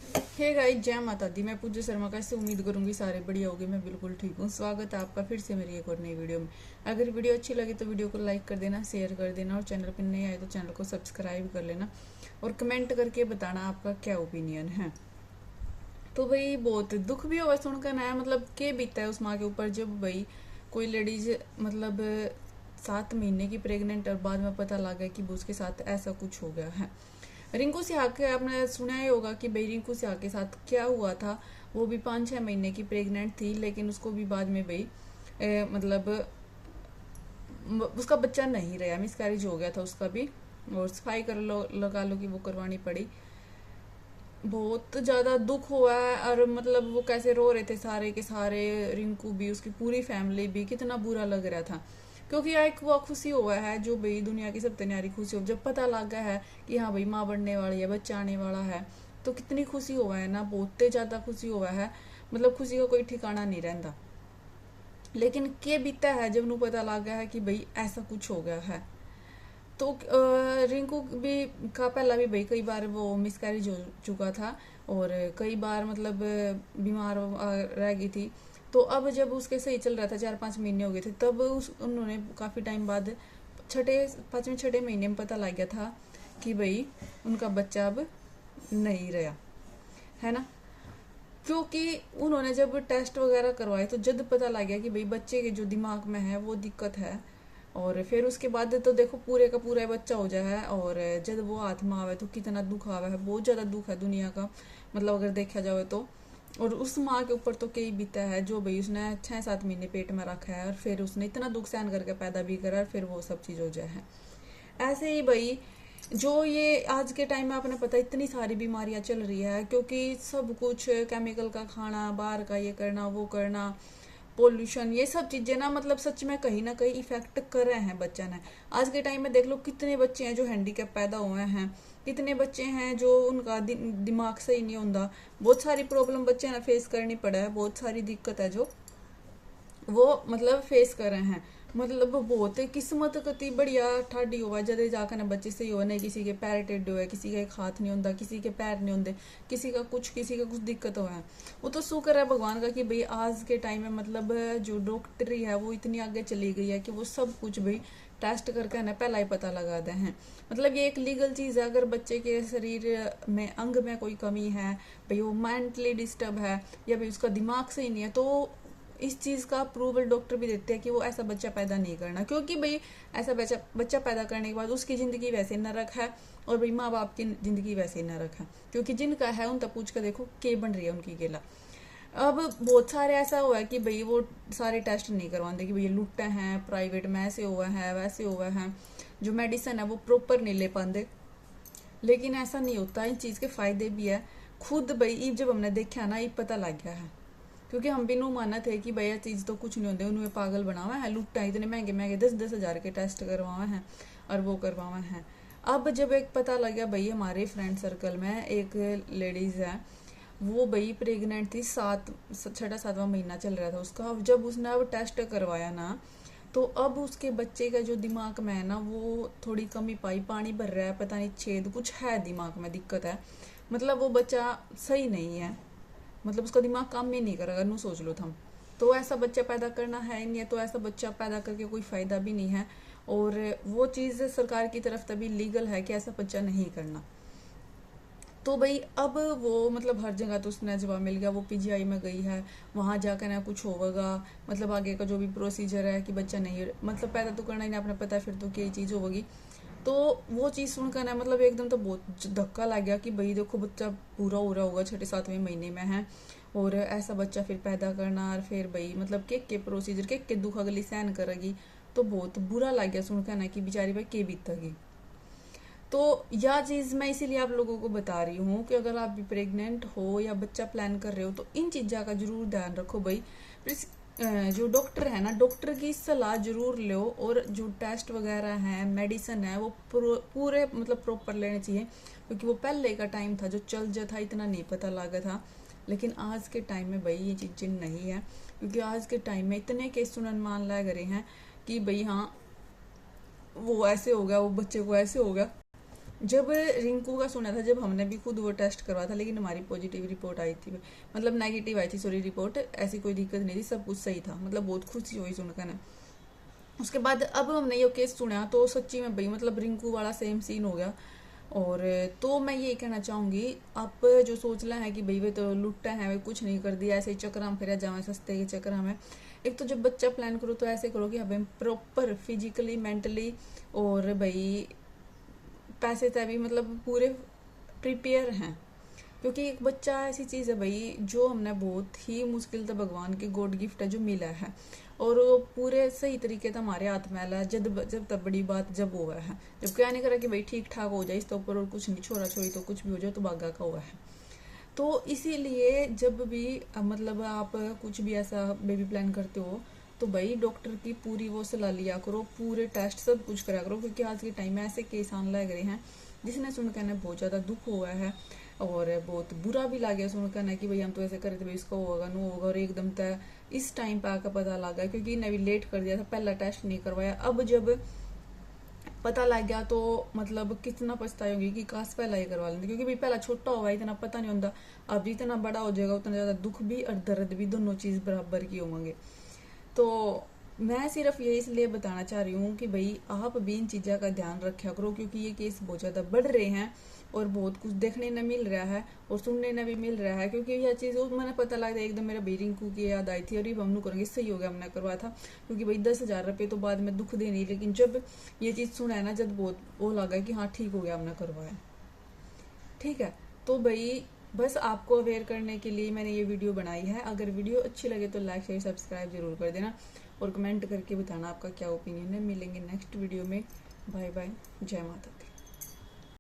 Hey guys, जय माता दी। मैं पूज्य शर्मा कैसे उम्मीद करूंगी सारे बढ़िया होगे। मैं बिल्कुल ठीक हूँ। स्वागत है आपका फिर से मेरी एक और नई वीडियो में। अगर वीडियो अच्छी लगी तो वीडियो को लाइक कर देना, शेयर कर देना और चैनल पर नए आए तो चैनल को सब्सक्राइब कर लेना और कमेंट करके बताना आपका क्या ओपिनियन है। तो भाई बहुत दुख भी हुआ सुनकर ना, मतलब के बीता है उस माँ के ऊपर जब भाई कोई लेडीज मतलब 7 महीने की प्रेग्नेंट और बाद में पता लगा कि उसके साथ ऐसा कुछ हो गया है। रिंकू सिहा के आपने सुना ही होगा कि भाई रिंकू सिहा के साथ क्या हुआ था। वो भी 5-6 महीने की प्रेग्नेंट थी, लेकिन उसको भी बाद में भाई मतलब उसका बच्चा नहीं रहा, मिसकैरेज हो गया था उसका भी। और सफाई कर लो, लगा लो कि वो करवानी पड़ी। बहुत ज्यादा दुख हुआ है। और मतलब वो कैसे रो रहे थे सारे के सारे, रिंकू भी उसकी पूरी फैमिली भी, कितना बुरा लग रहा था। क्योंकि यार एक वो खुशी हुआ है जो भाई दुनिया की सबसे न्यारी खुशी हो, जब पता लग गया है कि हाँ भाई माँ बनने वाली है, बच्चा आने वाला है, तो कितनी खुशी हुआ है ना, बहुत ज्यादा खुशी हुआ है। मतलब खुशी का कोई ठिकाना नहीं रहता। लेकिन के बीता है जब नू पता लग गया है कि भाई ऐसा कुछ हो गया है। तो रिंकू भी का पहला भी भाई कई बार वो मिसकैरेज हो चुका था और कई बार मतलब बीमार रह गई थी। तो अब जब उसके सही चल रहा था, 4-5 महीने हो गए थे, तब उन्होंने काफी टाइम बाद छठे 5वें 6ठे महीने में पता लग गया था कि भाई उनका बच्चा अब नहीं रहा है ना। क्योंकि उन्होंने जब टेस्ट वगैरह करवाए तो जब पता लग गया कि भाई बच्चे के जो दिमाग में है वो दिक्कत है। और फिर उसके बाद तो देखो पूरे का पूरा बच्चा हो जाए है। और जब वो हाथ में आवे तो कितना दुख आवे है, बहुत ज्यादा दुख है दुनिया का, मतलब अगर देखा जाए तो। और उस माँ के ऊपर तो कई बीता है जो भाई उसने 6-7 महीने पेट में रखा है और फिर उसने इतना दुख सहन करके पैदा भी करा और फिर वो सब चीज हो जाए है। ऐसे ही भाई जो ये आज के टाइम में आपने पता इतनी सारी बीमारियां चल रही है, क्योंकि सब कुछ केमिकल का खाना, बाहर का ये करना वो करना, पोल्यूशन, ये सब चीजें ना मतलब सच में कहीं ना कहीं इफेक्ट कर रहे हैं बच्चा ने। आज के टाइम में देख लो कितने बच्चे हैं जो हैंडीकैप पैदा हुए हैं, कितने बच्चे हैं जो उनका दिमाग सही नहीं होता। बहुत सारी प्रॉब्लम बच्चे ने फेस करनी पड़ा है, बहुत सारी दिक्कत है जो वो मतलब फेस कर रहे हैं। मतलब बहुत किस्मत कति बढ़िया ठाडी हुआ जद जाकर ना बच्चे सही हो, नहीं किसी के पैर टेढ़े हुए, किसी का एक हाथ नहीं होता, किसी के पैर नहीं होते, किसी का कुछ दिक्कत हुआ है। वो तो शुक्र है भगवान का कि भाई आज के टाइम में मतलब जो डॉक्टरी है वो इतनी आगे चली गई है कि वो सब कुछ भाई टेस्ट करके ना पहला ही पता लगा दे हैं। मतलब ये एक लीगल चीज है। अगर बच्चे के शरीर में अंग में कोई कमी है, भाई वो मेंटली डिस्टर्ब है या भाई उसका दिमाग सही नहीं है, तो इस चीज का अप्रूवल डॉक्टर भी देते हैं कि वो ऐसा बच्चा पैदा नहीं करना। क्योंकि भाई ऐसा बच्चा बच्चा पैदा करने के बाद उसकी जिंदगी वैसे नरक है और भाई माँ बाप की जिंदगी वैसे नरक है। क्योंकि जिनका है उन तक पूछ कर देखो के बन रही है उनकी गेला। अब बहुत सारे ऐसा हुआ है कि भाई वो सारे टेस्ट नहीं करवाते कि भाई लुट्टे हैं प्राइवेट में, ऐसे हुआ है वैसे हुआ है, जो मेडिसिन है वो प्रॉपर नहीं ले पाते। लेकिन ऐसा नहीं होता, इन चीज के फायदे भी है। खुद भाई जब हमने देखा ना ये पता लग गया है। क्योंकि हम भी नू माना थे कि भैया चीज तो कुछ नहीं होते, उन्हें पागल बनावा है, लुट्टा इतने महंगे महंगे 10-10 हजार के टेस्ट करवावे हैं और वो करवावे हैं। अब जब एक पता लग गया भाई हमारे फ्रेंड सर्कल में एक लेडीज है, वो भाई प्रेग्नेंट थी, 6-7वां महीना चल रहा था उसका। अब जब उसने अब टेस्ट करवाया ना, तो अब उसके बच्चे का जो दिमाग में है ना वो थोड़ी कमी पाई, पानी भर रहा है, पता नहीं छेद कुछ है दिमाग में, दिक्कत है। मतलब वो बच्चा सही नहीं है, मतलब उसका दिमाग काम ही नहीं करेगा। नू सोच लो थम। तो ऐसा बच्चा पैदा करना है नहीं है, तो ऐसा बच्चा पैदा करके कोई फायदा भी नहीं है। और वो चीज सरकार की तरफ तभी लीगल है कि ऐसा बच्चा नहीं करना। तो भाई अब वो मतलब हर जगह तो उसने जवाब मिल गया, वो पीजीआई में गई है, वहां जाकर ना कुछ होगा, मतलब आगे का जो भी प्रोसीजर है कि बच्चा नहीं मतलब पैदा तो करना ही नहीं, आपने पता है फिर तो क्या चीज होगी। तो वो चीज सुनकर ना मतलब एकदम तो बहुत धक्का लग गया कि भाई देखो बच्चा पूरा हो रहा होगा, 6-7वें महीने में है और ऐसा बच्चा फिर पैदा करना, और फिर भाई मतलब के प्रोसीजर के दुख अगली सहन करेगी। तो बहुत बुरा लग गया सुनकर ना कि बेचारी भाई के बीतेगी। तो यह चीज मैं इसीलिए आप लोगों को बता रही हूँ कि अगर आप भी प्रेग्नेंट हो या बच्चा प्लान कर रहे हो तो इन चीजों का जरूर ध्यान रखो भाई। जो डॉक्टर है ना, डॉक्टर की सलाह जरूर लो, और जो टेस्ट वगैरह है, मेडिसिन है, वो पूरे मतलब प्रॉपर लेने चाहिए। क्योंकि वो पहले का टाइम था जो चल जा था, इतना नहीं पता लगा था। लेकिन आज के टाइम में भाई ये चीजें नहीं है। क्योंकि आज के टाइम में इतने केस सुनन मान लग रहे हैं कि भाई हाँ वो ऐसे हो गया, वो बच्चे को ऐसे हो गया। जब रिंकू का सुना था, जब हमने भी खुद वो टेस्ट करवा था, लेकिन हमारी पॉजिटिव रिपोर्ट आई थी, मतलब नेगेटिव आई थी, सॉरी रिपोर्ट, ऐसी कोई दिक्कत नहीं थी, सब कुछ सही था, मतलब बहुत खुशी हुई सुनकर ना। उसके बाद अब हमने ये केस सुना तो सच्ची में भाई मतलब रिंकू वाला सेम सीन हो गया। और तो मैं ये कहना चाहूंगी, आप जो सोच रहे हैं कि भाई वे तो लुट्टा है, वे कुछ नहीं कर दिया, ऐसे ही चक्कर में फिर जावे सस्ते के चक्कर में। एक तो जब बच्चा प्लान करो तो ऐसे करो कि हमें प्रॉपर फिजिकली मेंटली और भाई पैसे तय भी मतलब पूरे प्रिपेयर हैं। क्योंकि एक बच्चा ऐसी चीज़ है भाई जो हमने बहुत ही मुश्किल से भगवान की गॉड गिफ्ट है जो मिला है, और वो पूरे सही तरीके से हमारे हाथ में आला जब तब बड़ी बात जब हुआ है, जब क्या नहीं करा कि भाई ठीक ठाक हो जाए इस तो ऊपर और कुछ नहीं, छोरा छोरी तो कुछ भी हो जाए तो बागा का हुआ है। तो इसीलिए जब भी मतलब आप कुछ भी ऐसा बेबी प्लान करते हो तो भाई डॉक्टर की पूरी वो सलाह लिया करो, पूरे टेस्ट सब कुछ करा करो, क्योंकि आज के टाइम में ऐसे केस आने लग रहे हैं जिसने सुनकर ना बहुत ज़्यादा दुख हुआ है और बहुत बुरा भी लग गया सुनकर ना कि भाई हम तो ऐसे करे थे भाई इसका होगा नो होगा, और एकदम तक इस टाइम पे आकर पता लगा क्योंकि इन्हें भी लेट कर दिया था, पहला टेस्ट नहीं करवाया। अब जब पता लग गया तो मतलब कितना पछताएंगी कि काश पहला ही करवा लेंगे, क्योंकि भाई पहला छोटा होगा इतना पता नहीं होता, अब जितना बड़ा हो जाएगा उतना ज्यादा दुख भी और दर्द भी दोनों चीज बराबर की होंगे। तो मैं सिर्फ ये इसलिए बताना चाह रही हूँ कि भाई आप भी इन चीज़ों का ध्यान रखा करो, क्योंकि ये केस बहुत ज़्यादा बढ़ रहे हैं और बहुत कुछ देखने न मिल रहा है और सुनने न भी मिल रहा है। क्योंकि यह चीज़ मैंने पता लगा एकदम मेरा भाई रिंकू की याद आई थी और ये हम करेंगे सही हो गया हमने करवाया था, क्योंकि भाई 10,000 रुपये तो बाद में दुख दे नहीं, लेकिन जब ये चीज़ सुना है ना जब बहुत वो लगा कि हाँ ठीक हो गया हमने करवाया। ठीक है, तो भाई बस आपको अवेयर करने के लिए मैंने ये वीडियो बनाई है। अगर वीडियो अच्छी लगे तो लाइक शेयर सब्सक्राइब जरूर कर देना और कमेंट करके बताना आपका क्या ओपिनियन है। मिलेंगे नेक्स्ट वीडियो में। बाय बाय, जय माता।